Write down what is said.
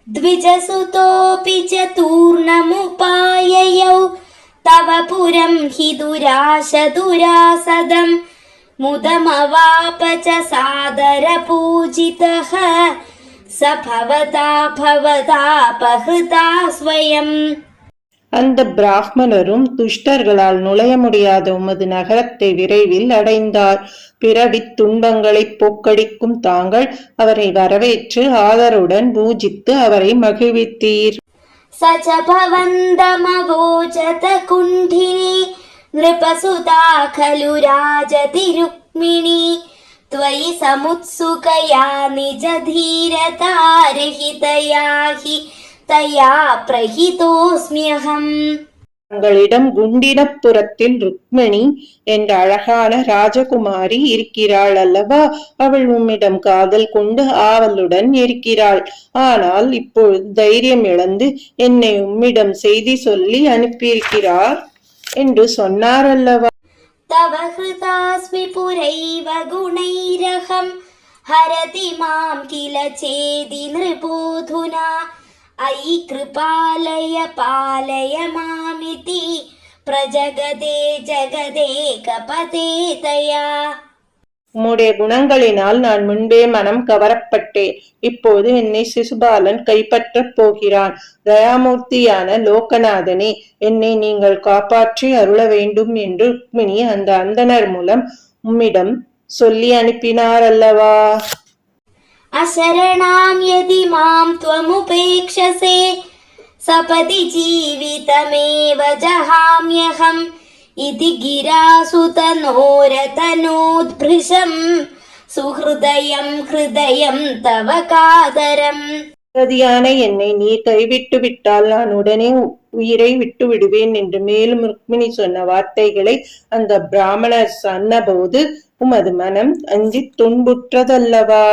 द्विजसुतोऽपि चतुर्णमुपाययौ तव पुरं हि दुरासदम् मुदमवाप च सादरपूजितः स भवतापहृता स्वयम्. அந்த பிராமணரும் துஷ்டர்களால் நுழைய முடியாத உமது நகரத்தை விரைவில் அடைந்தார். பிறவித் துன்பங்களை போக்கடிக்கும் தாங்கள் அவரை வரவேற்று ஆதரவுடன் பூஜித்து அவரை மகிழ்வித்தீர். சச்ச பவந்தமவோசத குண்டினி நிருபசுதா கலு ராஜதி ருக்மிணி त्वयि समुत्सुकया निज धीरतारहितया हि தயா பிரஹிதோஸ்மியகம். தங்களிடம் குண்டினப்புறத்தில் ருக்மிணி என்ற அழகான ராஜகுமாரி இருக்கிறாள் அல்லவா? அவள் உம்மிடம் காதல் கொண்டு ஆவலுடன் இருக்கிறாள். ஆனால் இப்பொழுது தைரியம் இழந்து என்னை உம்மிடம் செய்தி சொல்லி அனுப்பியிருக்கிறார் என்று சொன்னார் அல்லவா? தவ ஹிருதாஸ்மி புரைவ குணைரஹம் ஹரதி மாம் கில சேதி நிருபூதுனா ஐ கிருபாலய பாலய மாமிதி பிரஜகதே ஜகதே கபதே தயா. உம்முடைய குணங்களினால் நான் முன்பே மனம் கவரப்பட்டேன். இப்போது என்னை சிசுபாலன் கைப்பற்றப் போகிறான். தயாமூர்த்தியான லோகநாதனே, என்னை நீங்கள் காப்பாற்றி அருள வேண்டும் என்று ருக்மிணி அந்த அந்தனர் மூலம் உம்மிடம் சொல்லி அனுப்பினார் அல்லவா? அசரணாம் யதி மாம் த்வமுபேக்ஷசே சபதி ஜீவிதமேவ ஜஹாம்யஹம் இதி கிராசுதனோரதனோத்பிருஷம் சுஹ்ருதயம் ஹ்ருதயம் தவ காதரம். சதியான என்னை நீ கைவிட்டு விட்டால் நான் உடனே உயிரை விட்டு விடுவேன் என்று மேலும் ருக்மிணி சொன்ன வார்த்தைகளை அந்த பிராமணர் சொன்னபோது உமது மனம் அஞ்சி துன்புற்றதல்லவா?